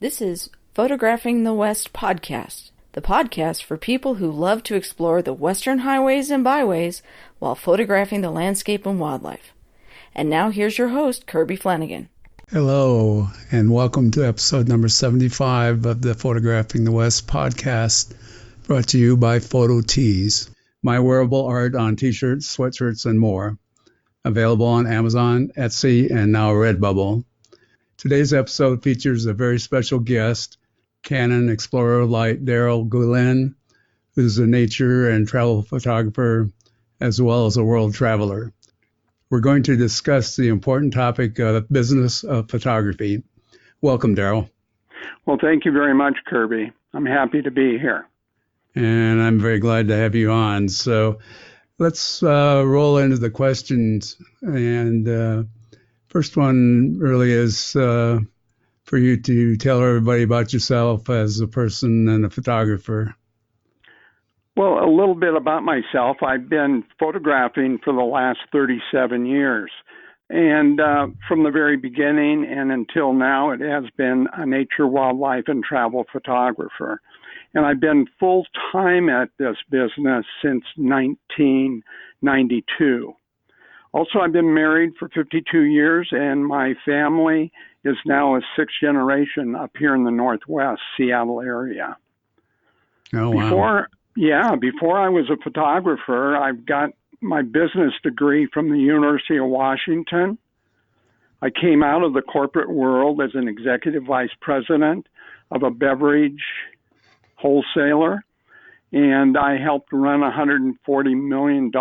This is Photographing the West podcast, the podcast for people who love to explore the western highways and byways while photographing the landscape and wildlife. And now here's your host, Kirby Flanagan. Hello, and welcome to episode number 75 of the Photographing the West podcast, brought to you by Photo Tees, my wearable art on t-shirts, sweatshirts, and more. Available on Amazon, Etsy, and now Redbubble. Today's episode features a very special guest, Canon Explorer Light Darrell Gulin, who's a nature and travel photographer, as well as a world traveler. We're going to discuss the important topic of business of photography. Welcome, Darrell. Well, thank you very much, Kirby. I'm happy to be here. And I'm very glad to have you on. So let's roll into the questions. And first one really is for you to tell everybody about yourself as a person and a photographer. Well, a little bit about myself. I've been photographing for the last 37 years. And from the very beginning and until now, it has been a nature, wildlife, and travel photographer. And I've been full-time at this business since 1992. Also, I've been married for 52 years, and my family is now a sixth generation up here in the Northwest Seattle area. Oh, wow. Before I was a photographer, I've got my business degree from the University of Washington. I came out of the corporate world as an executive vice president of a beverage wholesaler, and I helped run a $140 million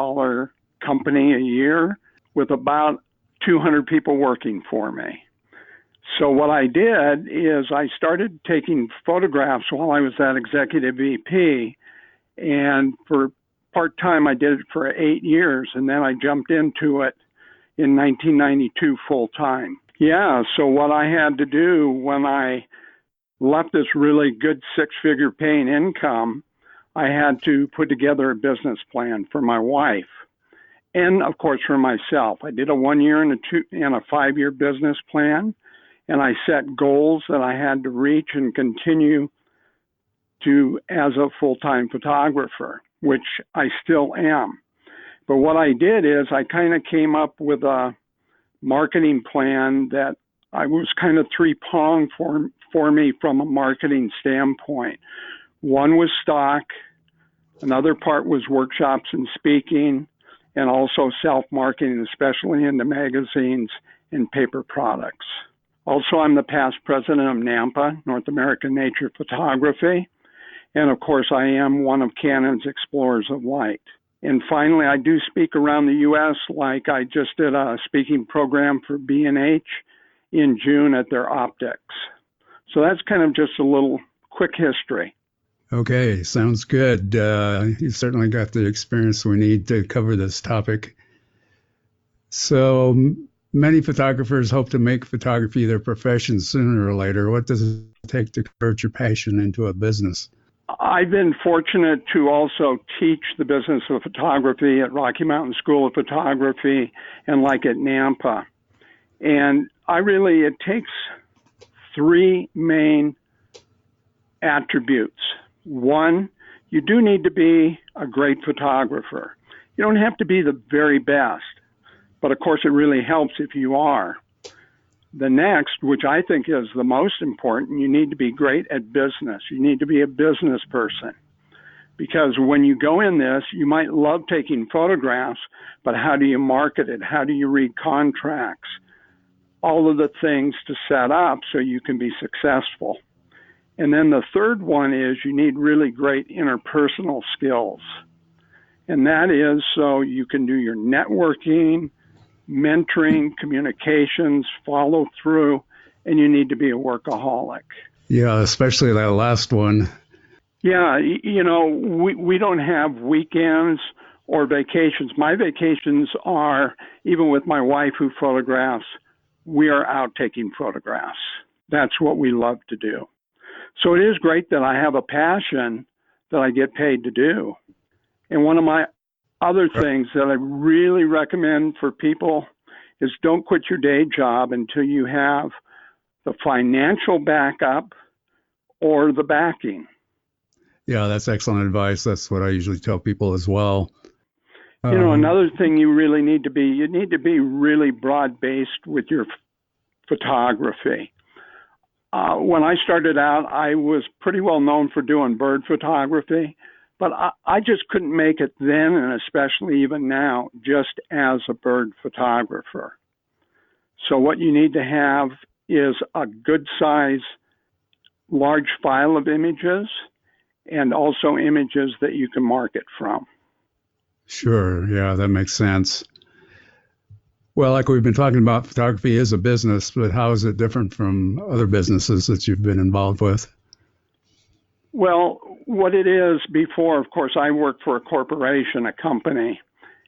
company a year with about 200 people working for me. So what I did is I started taking photographs while I was that executive VP, and for part-time I did it for 8 years, and then I jumped into it in 1992 full-time. So what I had to do when I left this really good six-figure paying income, I had to put together a business plan for my wife and, of course, for myself. I did a 1 year and a 5 year business plan, and I set goals that I had to reach and continue to as a full-time photographer, which I still am. But what I did is I kind of came up with a marketing plan that I was kind of three-pronged for me from a marketing standpoint. One was stock, another part was workshops and speaking, and also self-marketing, especially into magazines and paper products. Also, I'm the past president of NAMPA, North American Nature Photography, and of course, I am one of Canon's Explorers of Light. And finally, I do speak around the U.S., like I just did a speaking program for B&H in June at their optics. So that's kind of just a little quick history. Okay, sounds good. You've certainly got the experience we need to cover this topic. So many photographers hope to make photography their profession sooner or later. What does it take to convert your passion into a business? I've been fortunate to also teach the business of photography at Rocky Mountain School of Photography and like at NAMPA. And it takes three main attributes. One, you do need to be a great photographer. You don't have to be the very best, but of course it really helps if you are. The next, which I think is the most important, you need to be great at business. You need to be a business person. Because when you go in this, you might love taking photographs, but how do you market it? How do you read contracts? All of the things to set up so you can be successful. And then the third one is you need really great interpersonal skills. And that is so you can do your networking, mentoring, communications, follow through, and you need to be a workaholic. Yeah, especially that last one. Yeah, we don't have weekends or vacations. My vacations are, even with my wife who photographs, we are out taking photographs. That's what we love to do. So it is great that I have a passion that I get paid to do. And one of my other things that I really recommend for people is don't quit your day job until you have the financial backup or the backing. Yeah, that's excellent advice. That's what I usually tell people as well. Another thing you need to be really broad-based with your photography. When I started out, I was pretty well known for doing bird photography, but I just couldn't make it then, and especially even now, just as a bird photographer. So what you need to have is a good size, large file of images, and also images that you can market from. Sure. Yeah, that makes sense. Well, like we've been talking about, photography is a business, but how is it different from other businesses that you've been involved with? Well, what it is before, of course, I worked for a corporation, a company,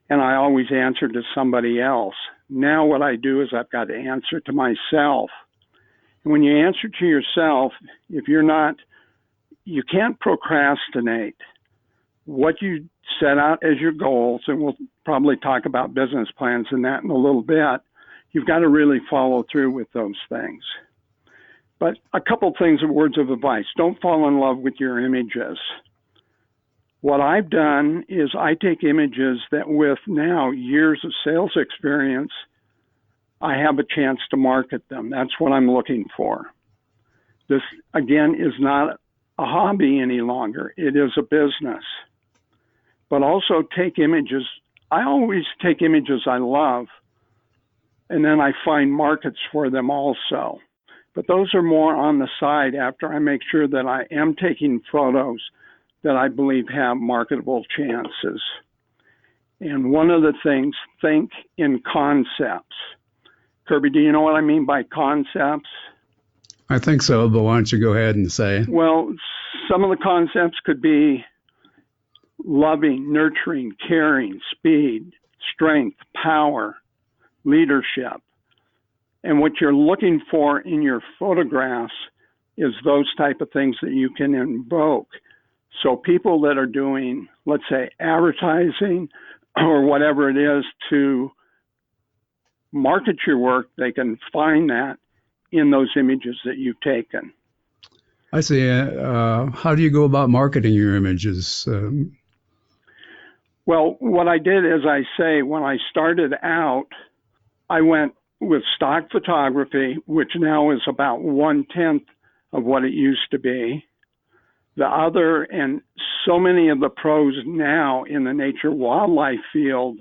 and I always answered to somebody else. Now what I do is I've got to answer to myself. And when you answer to yourself, you can't procrastinate. What you set out as your goals, and we'll probably talk about business plans and that in a little bit, you've got to really follow through with those things. But a couple things of words of advice. Don't fall in love with your images. What I've done is I take images that with now years of sales experience, I have a chance to market them. That's what I'm looking for. This, again, is not a hobby any longer. It is a business. But also take images. I always take images I love, and then I find markets for them also. But those are more on the side after I make sure that I am taking photos that I believe have marketable chances. And one of the things, think in concepts. Kirby, do you know what I mean by concepts? I think so, but why don't you go ahead and say? Well, some of the concepts could be loving, nurturing, caring, speed, strength, power, leadership. And what you're looking for in your photographs is those type of things that you can invoke. So people that are doing, let's say, advertising or whatever it is to market your work, they can find that in those images that you've taken. I see. How do you go about marketing your images? Well, what I did, as I say, when I started out, I went with stock photography, which now is about 1/10 of what it used to be. The other, and so many of the pros now in the nature wildlife field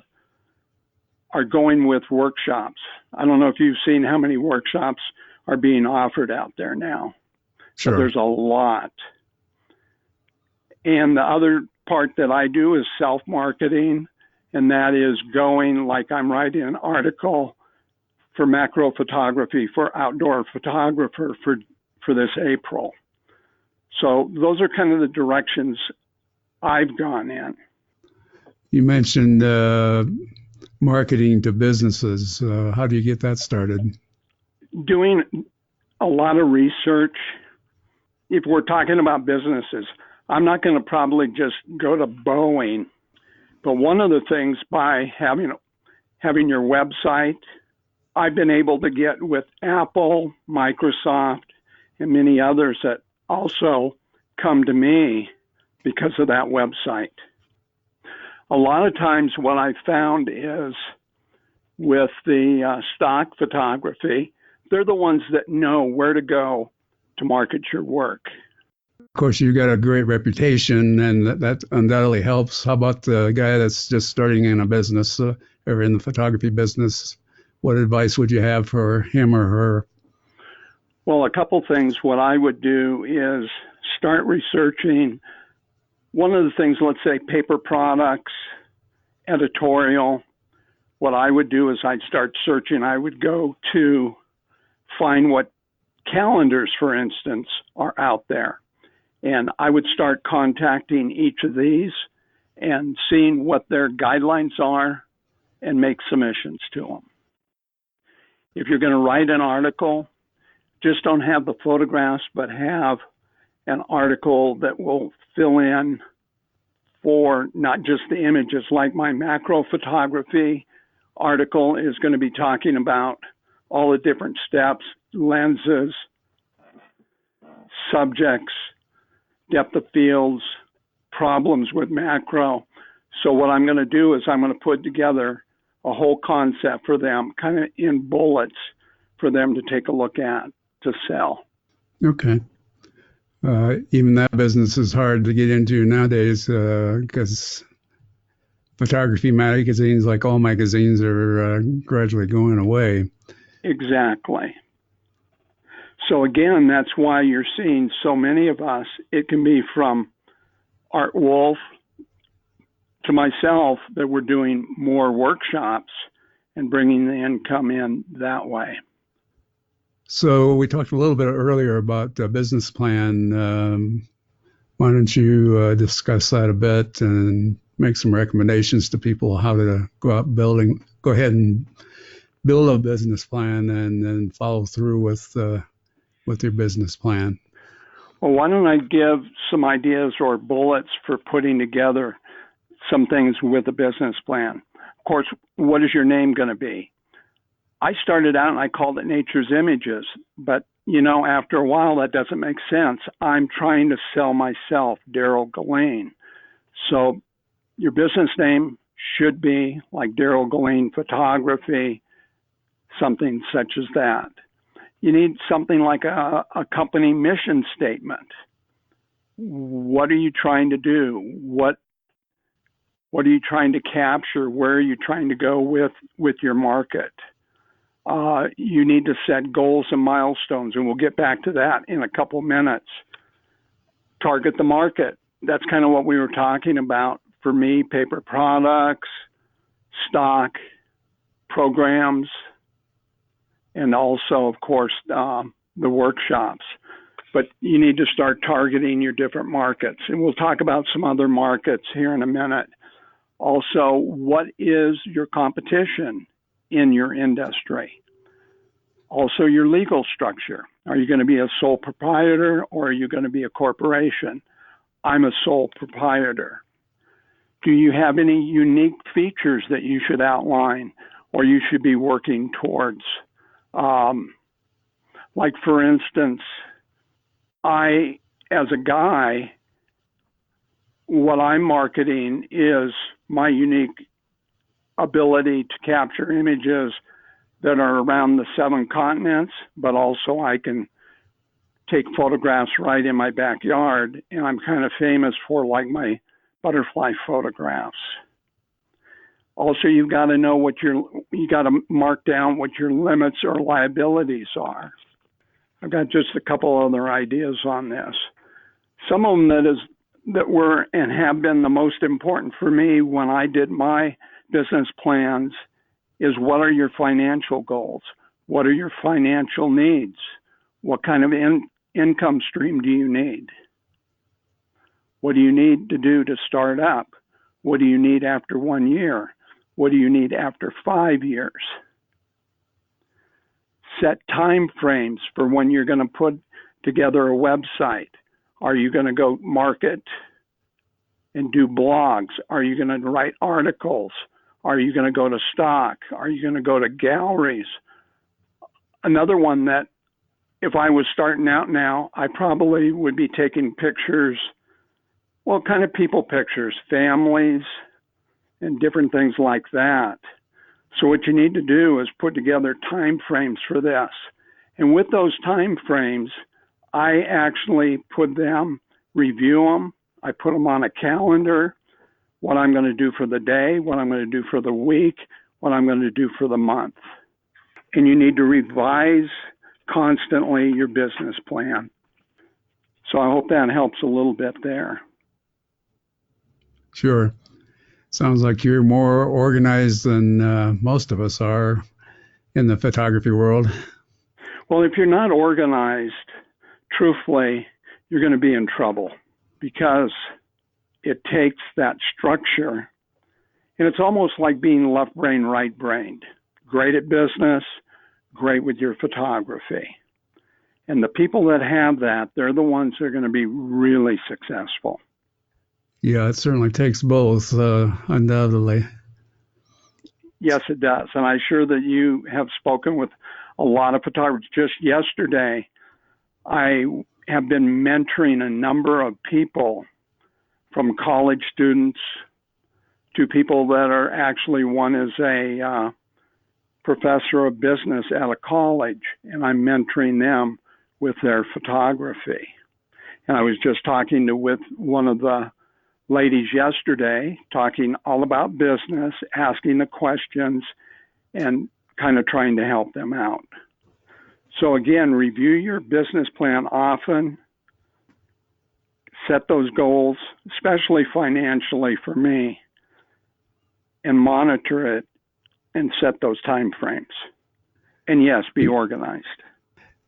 are going with workshops. I don't know if you've seen how many workshops are being offered out there now. Sure. But there's a lot. And the other part that I do is self-marketing, and that is going, like I'm writing an article for macro photography for outdoor photographer for this April. So those are kind of the directions I've gone in. You mentioned marketing to businesses. How do you get that started? Doing a lot of research. If we're talking about businesses, I'm not going to probably just go to Boeing, but one of the things by having your website, I've been able to get with Apple, Microsoft, and many others that also come to me because of that website. A lot of times what I found is with the stock photography, they're the ones that know where to go to market your work. Of course, you've got a great reputation, and that undoubtedly helps. How about the guy that's just starting in a business or in the photography business? What advice would you have for him or her? Well, a couple things. What I would do is start researching. One of the things, let's say paper products, editorial. What I would do is I'd start searching. I would go to find what calendars, for instance, are out there. And I would start contacting each of these and seeing what their guidelines are and make submissions to them. If you're going to write an article, just don't have the photographs, but have an article that will fill in for not just the images. Like my macro photography article is going to be talking about all the different steps, lenses, subjects, depth of fields, problems with macro. So what I'm going to do is I'm going to put together a whole concept for them, kind of in bullets for them to take a look at to sell. Okay. Even that business is hard to get into nowadays because photography magazines, like all magazines, are gradually going away. Exactly. So again, that's why you're seeing so many of us. It can be from Art Wolf to myself that we're doing more workshops and bringing the income in that way. So we talked a little bit earlier about the business plan. Why don't you discuss that a bit and make some recommendations to people how to go ahead and build a business plan and then follow through with your business plan? Well, why don't I give some ideas or bullets for putting together some things with a business plan? Of course, what is your name going to be? I started out and I called it Nature's Images, but after a while that doesn't make sense. I'm trying to sell myself, Darrell Gulin. So your business name should be like Darrell Gulin Photography, something such as that. You need something like a company mission statement. What are you trying to do? What are you trying to capture? Where are you trying to go with your market? You need to set goals and milestones, and we'll get back to that in a couple minutes. Target the market. That's kind of what we were talking about. For me, paper products, stock, programs, and also, of course, the workshops. But you need to start targeting your different markets. And we'll talk about some other markets here in a minute. Also, what is your competition in your industry? Also, your legal structure. Are you going to be a sole proprietor or are you going to be a corporation? I'm a sole proprietor. Do you have any unique features that you should outline or you should be working towards? Like, for instance, I, as a guy, what I'm marketing is my unique ability to capture images that are around the 7 continents, but also I can take photographs right in my backyard, and I'm kind of famous for like my butterfly photographs. Also, you've got to know you got to mark down what your limits or liabilities are. I've got just a couple other ideas on this. Some of them that were and have been the most important for me when I did my business plans is, what are your financial goals? What are your financial needs? What kind of income stream do you need? What do you need to do to start up? What do you need after 1 year? What do you need after 5 years? Set time frames for when you're going to put together a website. Are you going to go market and do blogs? Are you going to write articles? Are you going to go to stock? Are you going to go to galleries? Another one that, if I was starting out now, I probably would be taking pictures, well, kind of people pictures, families, and different things like that. So what you need to do is put together time frames for this. And with those time frames, I actually review them. I put them on a calendar, what I'm going to do for the day, what I'm going to do for the week, what I'm going to do for the month. And you need to revise constantly your business plan. So I hope that helps a little bit there. Sure. Sounds like you're more organized than most of us are in the photography world. Well, if you're not organized, truthfully, you're going to be in trouble, because it takes that structure, and it's almost like being left brain, right brained. Great at business, great with your photography. And the people that have that, they're the ones that are going to be really successful. Yeah, it certainly takes both, undoubtedly. Yes, it does. And I'm sure that you have spoken with a lot of photographers. Just yesterday, I have been mentoring a number of people, from college students to people that are actually, one is a professor of business at a college, and I'm mentoring them with their photography. And I was just talking with one of the ladies yesterday, talking all about business, asking the questions, and kind of trying to help them out. So again, review your business plan often, set those goals, especially financially for me, and monitor it and set those time frames. And yes, be organized.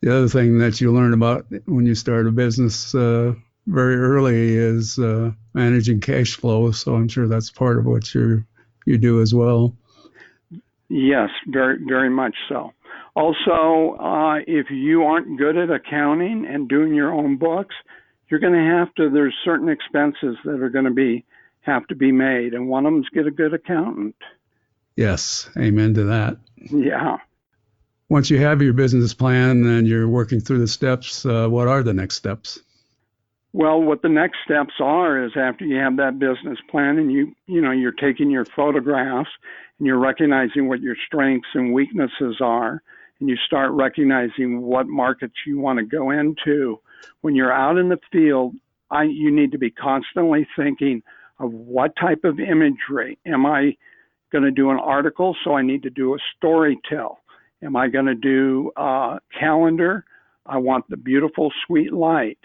The other thing that you learn about when you start a business very early is managing cash flow. So I'm sure that's part of what you do as well. Yes, very, very much so. Also, if you aren't good at accounting and doing your own books, you're going to there's certain expenses that are going to have to be made. And one of them is get a good accountant. Yes, amen to that. Yeah. Once you have your business plan and you're working through the steps, what are the next steps? Well, what the next steps are is after you have that business plan and you're taking your photographs and you're recognizing what your strengths and weaknesses are, and you start recognizing what markets you want to go into. When you're out in the field, you need to be constantly thinking of what type of imagery. Am I going to do an article? So I need to do a story tell. Am I going to do a calendar? I want the beautiful, sweet light.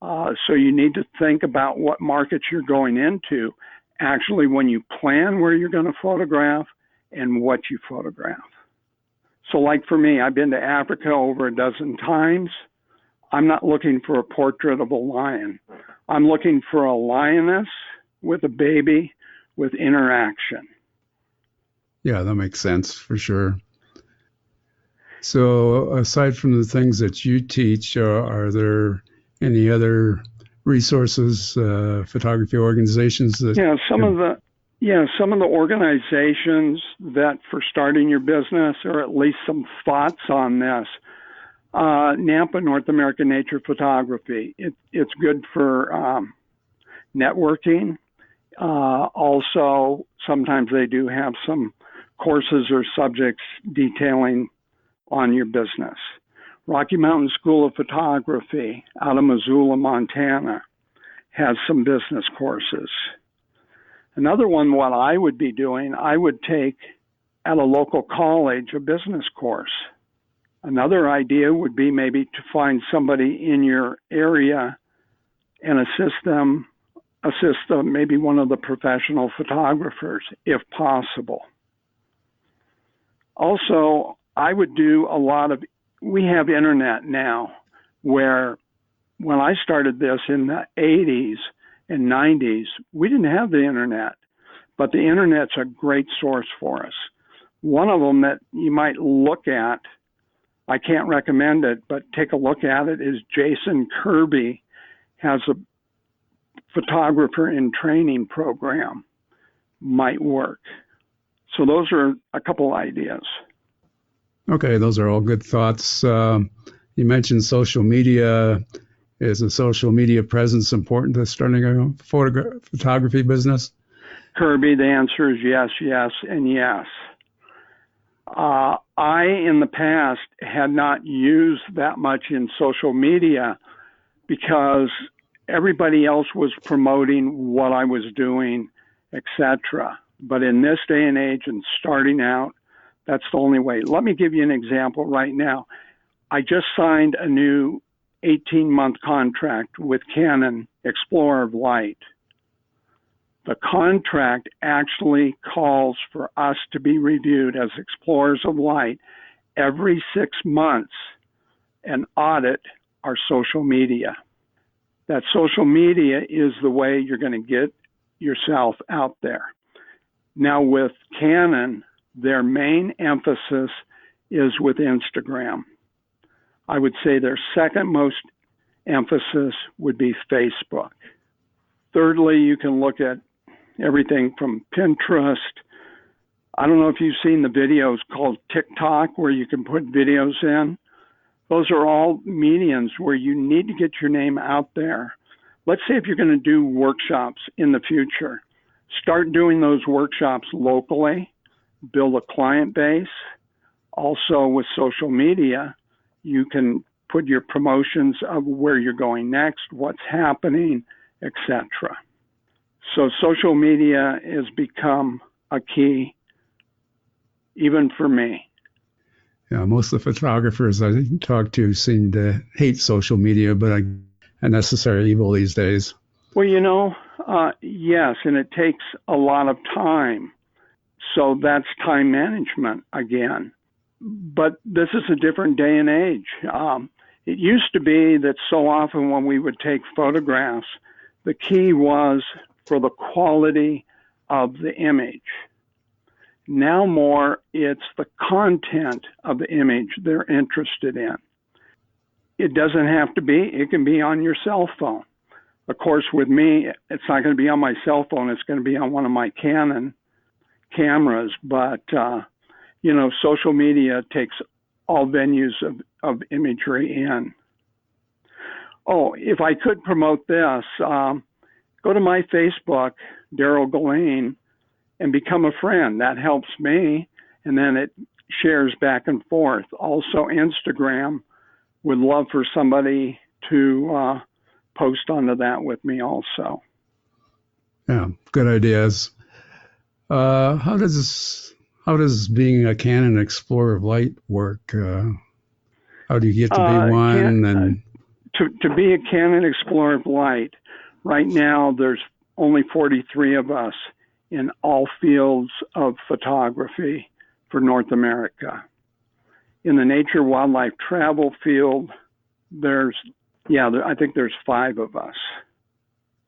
So you need to think about what markets you're going into, actually, when you plan where you're going to photograph and what you photograph. So like for me, I've been to Africa over a dozen times. I'm not looking for a portrait of a lion. I'm looking for a lioness with a baby with interaction. Yeah, that makes sense for sure. So aside from the things that you teach, are there any other resources, photography organizations that? Some of the organizations that for starting your business, or at least some thoughts on this. NAMPA, North American Nature Photography. It's good for networking. Also, sometimes they do have some courses or subjects detailing on your business. Rocky Mountain School of Photography out of Missoula, Montana, has some business courses. Another one, what I would be doing, I would take at a local college a business course. Another idea would be maybe to find somebody in your area and assist them, maybe one of the professional photographers, if possible. Also, I would do we have internet now, where when I started this in the 80s and 90s, we didn't have the internet, but the internet's a great source for us. One of them that you might look at, I can't recommend it, but take a look at it, is Jason Kirby has a photographer in training program. Might work. So those are a couple ideas. Okay, those are all good thoughts. You mentioned social media. Is a social media presence important to starting a photography business? Kirby, the answer is yes, yes, and yes. I, in the past, had not used that much in social media because everybody else was promoting what I was doing, etc. But in this day and age and starting out, that's the only way. Let me give you an example right now. I just signed a new 18-month contract with Canon Explorer of Light. The contract actually calls for us to be reviewed as Explorers of Light every 6 months and audit our social media. That social media is the way you're going to get yourself out there. Now with Canon, their main emphasis is with Instagram. I would say their second most emphasis would be Facebook. Thirdly, you can look at everything from Pinterest. I don't know if you've seen the videos called TikTok where you can put videos in. Those are all mediums where you need to get your name out there. Let's say if you're going to do workshops in the future, start doing those workshops locally, build a client base. Also with social media, you can put your promotions of where you're going next, what's happening, etc. So social media has become a key, even for me. Yeah, most of the photographers I talk to seem to hate social media, but a necessary evil these days. Well, yes, and it takes a lot of time. So that's time management again. But this is a different day and age. It used to be that so often when we would take photographs, the key was for the quality of the image. Now more, it's the content of the image they're interested in. It doesn't have to be. It can be on your cell phone. Of course, with me, it's not going to be on my cell phone. It's going to be on one of my Canon cameras. But, social media takes all venues of imagery in. Oh, if I could promote this, go to my Facebook, Darrell Gulin, and become a friend. That helps me, and then it shares back and forth. Also, Instagram, would love for somebody to post onto that with me also. Yeah, good ideas. How does being a Canon Explorer of Light work? How do you get to be one? To be a Canon Explorer of Light, right now there's only 43 of us in all fields of photography for North America. In the nature wildlife travel field, I think there's 5 of us.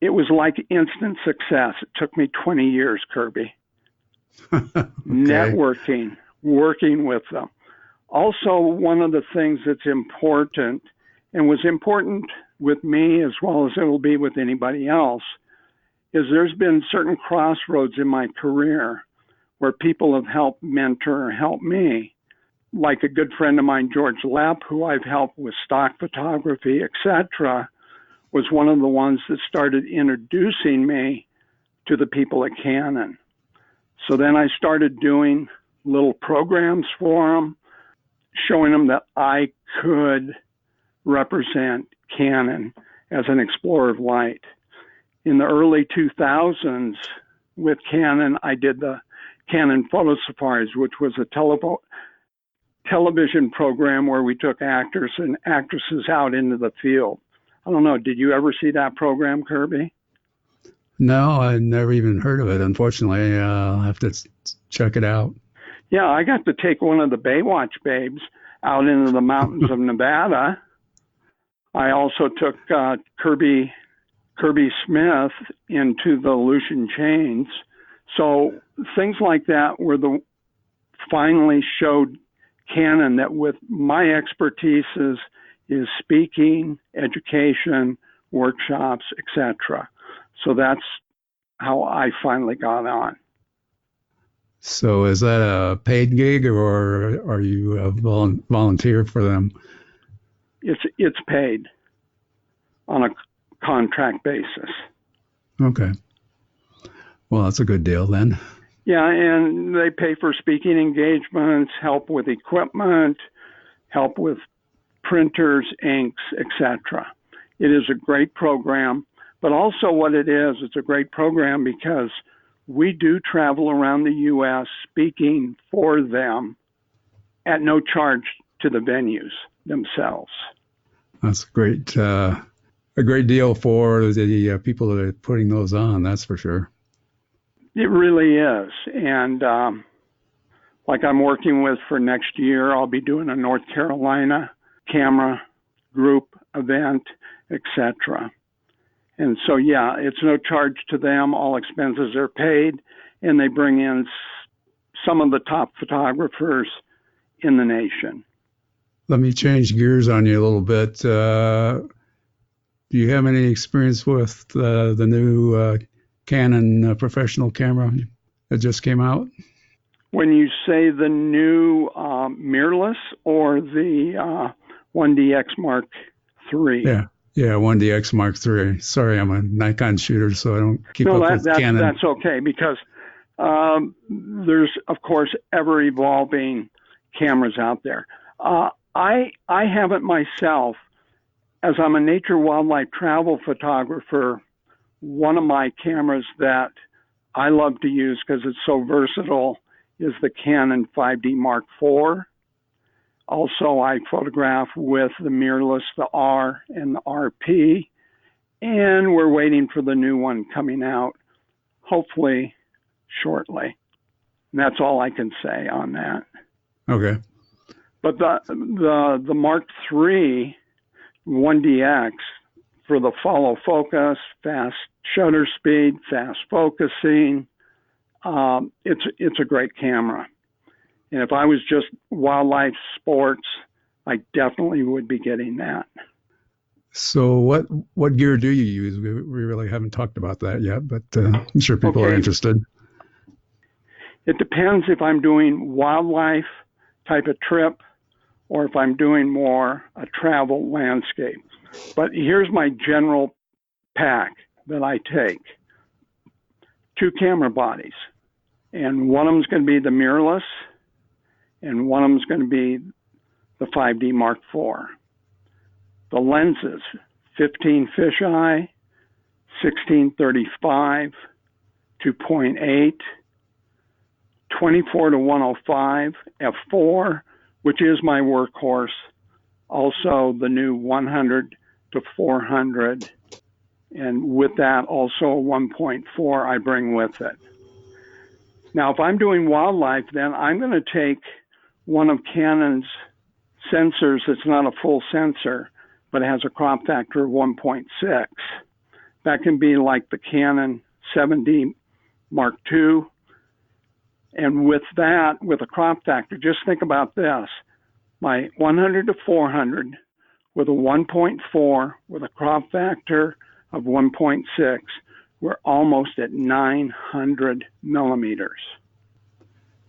It was like instant success. It took me 20 years, Kirby. Okay. Networking, working with them. Also, one of the things that's important, and was important with me as well as it will be with anybody else, is there's been certain crossroads in my career where people have helped mentor or help me. Like a good friend of mine, George Lepp, who I've helped with stock photography, etc., was one of the ones that started introducing me to the people at Canon. So then I started doing little programs for them, showing them that I could represent Canon as an explorer of light. In the early 2000s with Canon, I did the Canon Photo Safaris, which was a television program where we took actors and actresses out into the field. I don't know, did you ever see that program, Kirby? No, I never even heard of it, unfortunately. I'll have to check it out. Yeah, I got to take one of the Baywatch babes out into the mountains of Nevada. I also took Kirby Smith into the Aleutian Chains. So things like that finally showed Canon that with my expertise is speaking, education, workshops, etc. So that's how I finally got on. So is that a paid gig or are you a volunteer for them? It's paid on a contract basis. Okay. Well, that's a good deal then. Yeah, and they pay for speaking engagements, help with equipment, help with printers, inks, etc. It is a great program, but also what it is, it's a great program because we do travel around the U.S. speaking for them at no charge to the venues themselves. That's a great deal for the people that are putting those on, that's for sure. It really is. And like I'm working with for next year, I'll be doing a North Carolina camera group event, etc. And so, yeah, it's no charge to them. All expenses are paid, and they bring in some of the top photographers in the nation. Let me change gears on you a little bit. Do you have any experience with the new Canon professional camera that just came out? When you say the new mirrorless or the 1DX Mark III. Yeah, 1DX Mark III. Sorry, I'm a Nikon shooter, so I don't keep up with Canon. That's okay, because there's, of course, ever-evolving cameras out there. I haven't myself, as I'm a nature wildlife travel photographer. One of my cameras that I love to use because it's so versatile is the Canon 5D Mark IV. Also, I photograph with the mirrorless, the R and the RP, and we're waiting for the new one coming out, hopefully shortly. And that's all I can say on that. Okay. But the Mark III 1DX for the follow focus, fast shutter speed, fast focusing, it's a great camera. And if I was just wildlife sports, I definitely would be getting that. So what gear do you use? We really haven't talked about that yet, but I'm sure people are interested. It depends if I'm doing wildlife type of trip or if I'm doing more a travel landscape. But here's my general pack that I take. 2 camera bodies, and one of them's going to be the mirrorless, and one of them's going to be the 5D Mark IV. The lenses, 15 fisheye, 16-35, 2.8, 24-105, f4, which is my workhorse. Also the new 100-400, and with that also a 1.4 I bring with it. Now, if I'm doing wildlife, then I'm going to take one of Canon's sensors that's not a full sensor, but it has a crop factor of 1.6. That can be like the Canon 7D Mark II. And with that, with a crop factor, just think about this. My 100-400 with a 1.4 with a crop factor of 1.6, we're almost at 900 millimeters.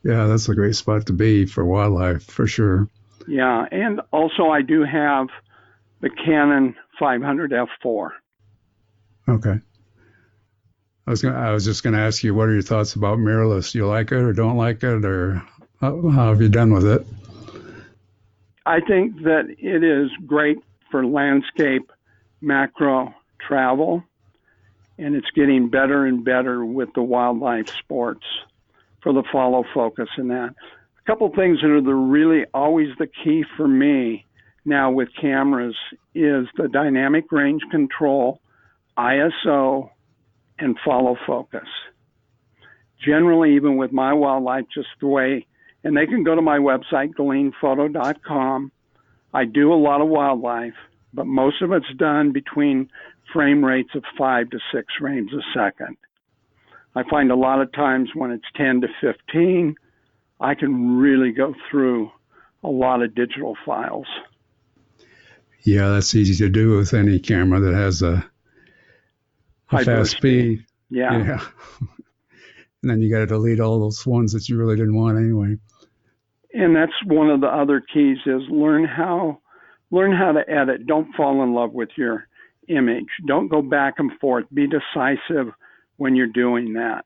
Yeah, that's a great spot to be for wildlife, for sure. Yeah, and also I do have the Canon 500 f4. Okay. I was just going to ask you, what are your thoughts about mirrorless? Do you like it or don't like it, or how have you done with it? I think that it is great for landscape macro travel, and it's getting better and better with the wildlife sports for the follow focus and that. A couple things that are really always the key for me now with cameras is the dynamic range control, ISO, and follow focus. Generally, even with my wildlife, just the way, and they can go to my website, gulinphoto.com. I do a lot of wildlife, but most of it's done between frame rates of 5 to 6 frames a second. I find a lot of times when it's 10 to 15, I can really go through a lot of digital files. Yeah, that's easy to do with any camera that has a fast speed. Yeah. And then you got to delete all those ones that you really didn't want anyway. And that's one of the other keys is learn how to edit. Don't fall in love with your image. Don't go back and forth. Be decisive when you're doing that.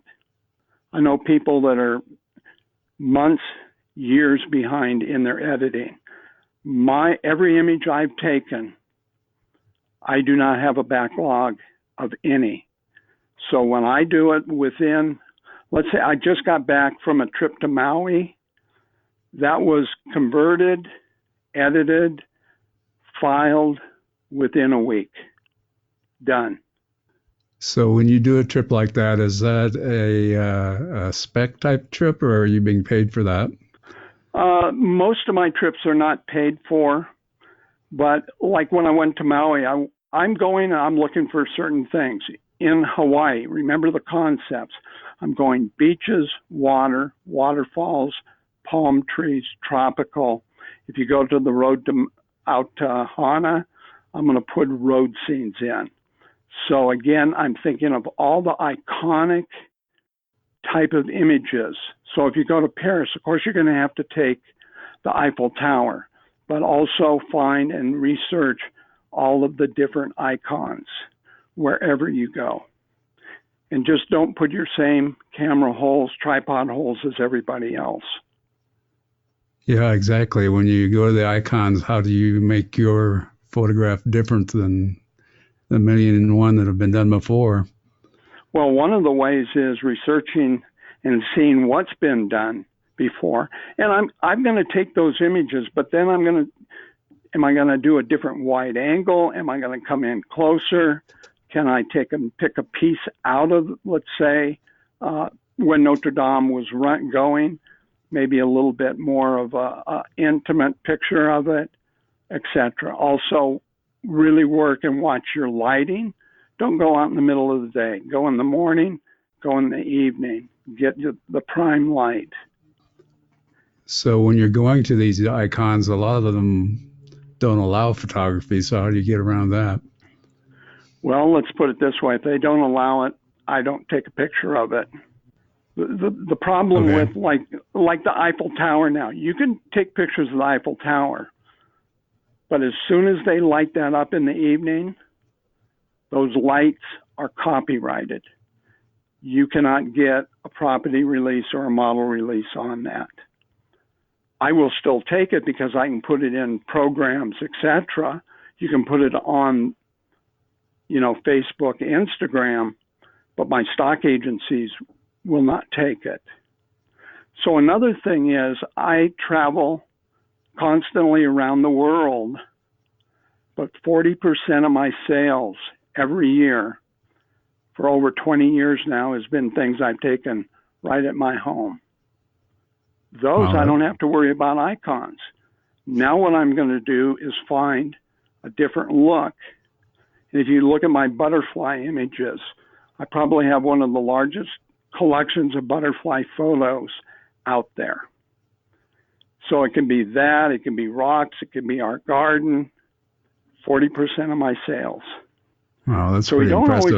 I know people that are months, years behind in their editing. Every image I've taken, I do not have a backlog of any. So when I do it within, let's say I just got back from a trip to Maui, that was converted, edited, filed within a week. Done. So when you do a trip like that, is that a spec type trip, or are you being paid for that? Most of my trips are not paid for, but like when I went to Maui, I'm going and I'm looking for certain things. In Hawaii, remember the concepts. I'm going beaches, water, waterfalls, palm trees, tropical. If you go to the road out to Hana, I'm going to put road scenes in. So again, I'm thinking of all the iconic type of images. So if you go to Paris, of course, you're going to have to take the Eiffel Tower. but also find and research all of the different icons wherever you go. And just don't put your same camera holes, tripod holes as everybody else. Yeah, exactly. When you go to the icons, how do you make your photograph different than the 1,000,001 that have been done before? Well, one of the ways is researching and seeing what's been done before. And I'm going to take those images, but then am I going to do a different wide angle? Am I going to come in closer? Can I pick a piece out of, let's say, when Notre Dame was going, maybe a little bit more of a intimate picture of it, etc. Also, really work and watch your lighting. Don't go out in the middle of the day. Go in the morning, go in the evening. Get the prime light. So when you're going to these icons, a lot of them don't allow photography. So how do you get around that? Well, let's put it this way. If they don't allow it, I don't take a picture of it. The problem with like the Eiffel Tower now, you can take pictures of the Eiffel Tower, but as soon as they light that up in the evening, those lights are copyrighted. You cannot get a property release or a model release on that. I will still take it because I can put it in programs, etc. You can put it on, Facebook, Instagram, but my stock agencies will not take it. So another thing is I travel constantly around the world, but 40% of my sales every year for over 20 years now has been things I've taken right at my home. Those I don't have to worry about icons. Now what I'm going to do is find a different look. And if you look at my butterfly images, I probably have one of the largest collections of butterfly photos out there. So it can be that, it can be rocks, it can be our garden, 40% of my sales. Wow, that's pretty impressive.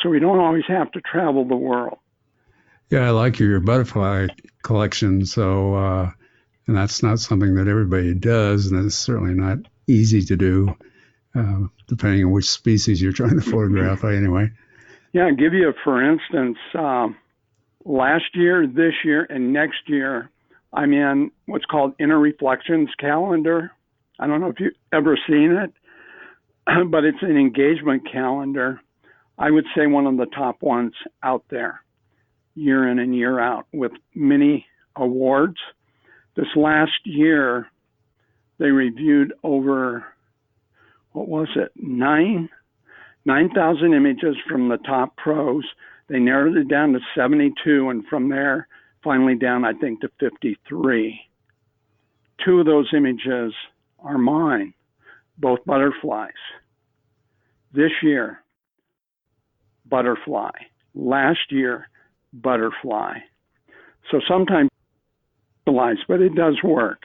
So we don't always have to travel the world. Yeah, I like your butterfly collection. So, and that's not something that everybody does, and it's certainly not easy to do, depending on which species you're trying to photograph. Anyway. Yeah, I'll give you for instance, last year, this year, and next year, I'm in what's called Inner Reflections calendar. I don't know if you've ever seen it, but it's an engagement calendar. I would say one of the top ones out there, year in and year out, with many awards. This last year, they reviewed over, 9,000 images from the top pros. They narrowed it down to 72, and from there, finally down, I think, to 53. 2 of those images are mine, both butterflies. This year, butterfly. Last year, butterfly. So sometimes but it does work.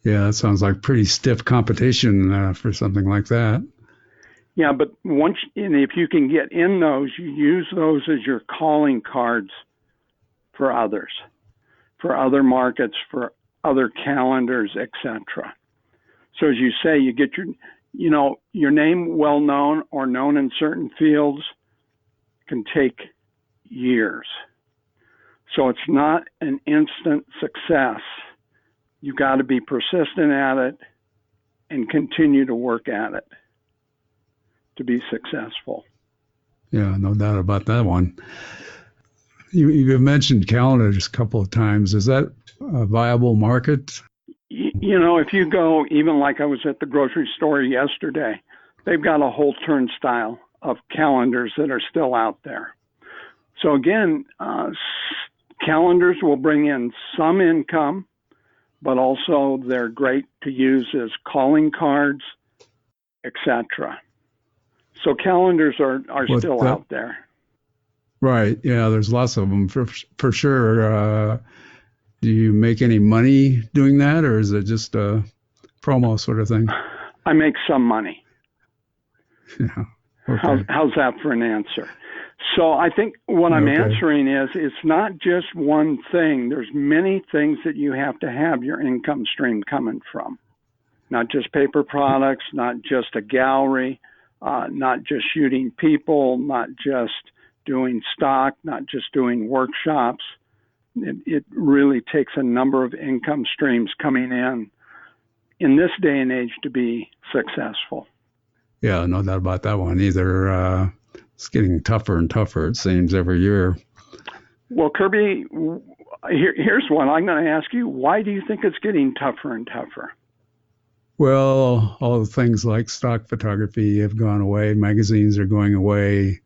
Yeah, that sounds like pretty stiff competition for something like that. Yeah, but if you can get in those, you use those as your calling cards for others, for other markets, for other calendars, etc. So as you say, you get your name well known or known in certain fields can take years. So it's not an instant success. You got to be persistent at it and continue to work at it to be successful. Yeah, no doubt about that one. You've mentioned calendars a couple of times. Is that a viable market? If you go, even like I was at the grocery store yesterday, they've got a whole turnstile of calendars that are still out there. So again, calendars will bring in some income, but also they're great to use as calling cards, etc. So calendars are still out there. Right. Yeah, there's lots of them for sure. Do you make any money doing that, or is it just a promo sort of thing? I make some money. Yeah. Okay. How's that for an answer? So I think what I'm answering is it's not just one thing. There's many things that you have to have your income stream coming from. Not just paper products, not just a gallery, not just shooting people, not just doing stock, not just doing workshops. It really takes a number of income streams coming in this day and age to be successful. Yeah, no doubt about that one either. It's getting tougher and tougher, it seems, every year. Well, Kirby, here's one. I'm going to ask you, why do you think it's getting tougher and tougher? Well, all the things like stock photography have gone away. Magazines are going away.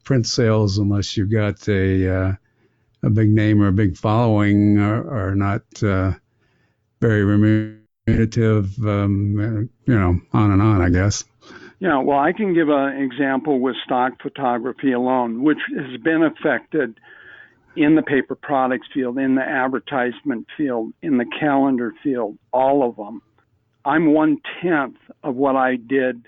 Print sales, unless you've got a big name or a big following, are not very remunerative, on and on, I guess. Yeah, well, I can give an example with stock photography alone, which has been affected in the paper products field, in the advertisement field, in the calendar field, all of them. I'm 1/10 of what I did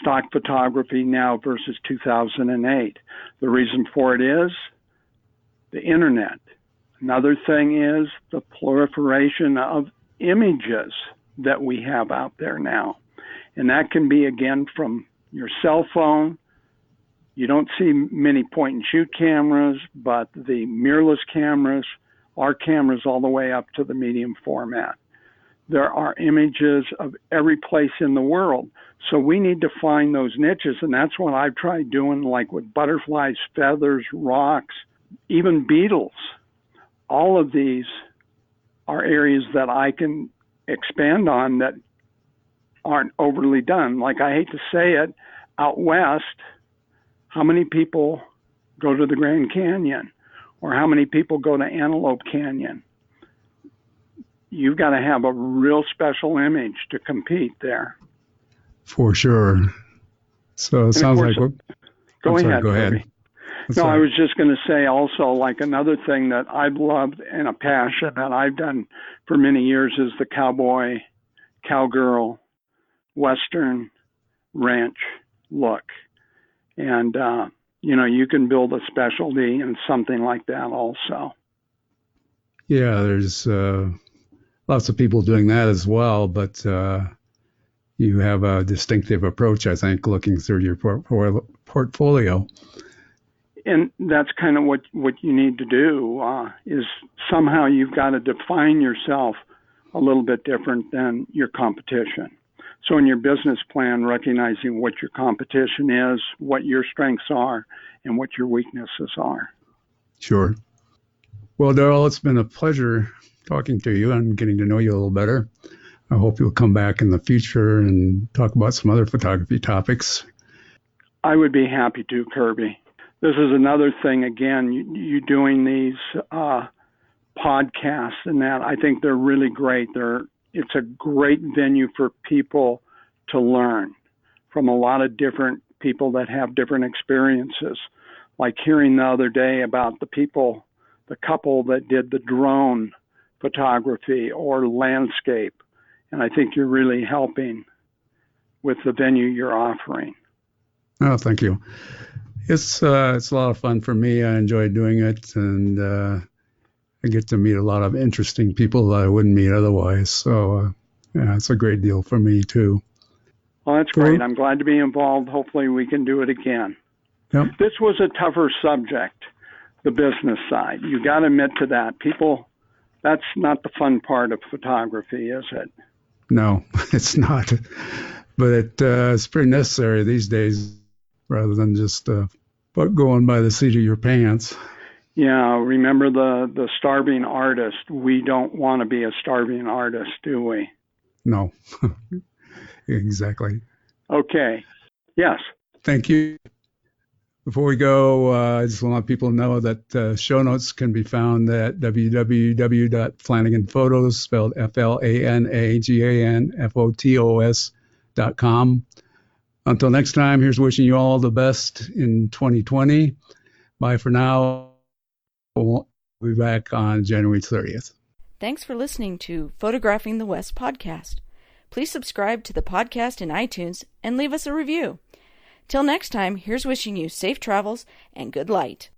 stock photography now versus 2008. The reason for it is the internet. Another thing is the proliferation of images that we have out there now. And that can be, again, from your cell phone. You don't see many point-and-shoot cameras, but the mirrorless cameras are cameras all the way up to the medium format. There are images of every place in the world. So we need to find those niches, and that's what I've tried doing, like with butterflies, feathers, rocks, even beetles. All of these are areas that I can expand on that aren't overly done. Like, I hate to say it, out west, how many people go to the Grand Canyon? Or how many people go to Antelope Canyon? You've got to have a real special image to compete there. For sure. So it sounds like... Go ahead. Kirby. No, I was just going to say also, like, another thing that I've loved and a passion that I've done for many years is the cowboy, cowgirl, Western ranch look. And, you can build a specialty in something like that also. Yeah, there's lots of people doing that as well, but you have a distinctive approach, I think, looking through your portfolio. And that's kind of what you need to do, is somehow you've got to define yourself a little bit different than your competition. So in your business plan, recognizing what your competition is, what your strengths are, and what your weaknesses are. Sure. Well, Darrell, it's been a pleasure talking to you and getting to know you a little better. I hope you'll come back in the future and talk about some other photography topics. I would be happy to, Kirby. This is another thing, again, you doing these podcasts and that. I think they're really great. It's a great venue for people to learn from a lot of different people that have different experiences. Like hearing the other day about the couple that did the drone photography or landscape. And I think you're really helping with the venue you're offering. Oh, thank you. It's a lot of fun for me. I enjoy doing it, and I get to meet a lot of interesting people that I wouldn't meet otherwise. So, it's a great deal for me, too. Well, that's great. I'm glad to be involved. Hopefully we can do it again. Yep. This was a tougher subject, the business side. You got to admit to that. People, that's not the fun part of photography, is it? No, it's not. But it's pretty necessary these days rather than just going by the seat of your pants. Yeah, remember the starving artist. We don't want to be a starving artist, do we? No, exactly. Okay. Yes. Thank you. Before we go, I just want people to know that show notes can be found at www.flanaganphotos, spelled FLANAGANPHOTOS.com. Until next time, here's wishing you all the best in 2020. Bye for now. We'll be back on January 30th. Thanks for listening to Photographing the West podcast. Please subscribe to the podcast in iTunes and leave us a review. Till next time, here's wishing you safe travels and good light.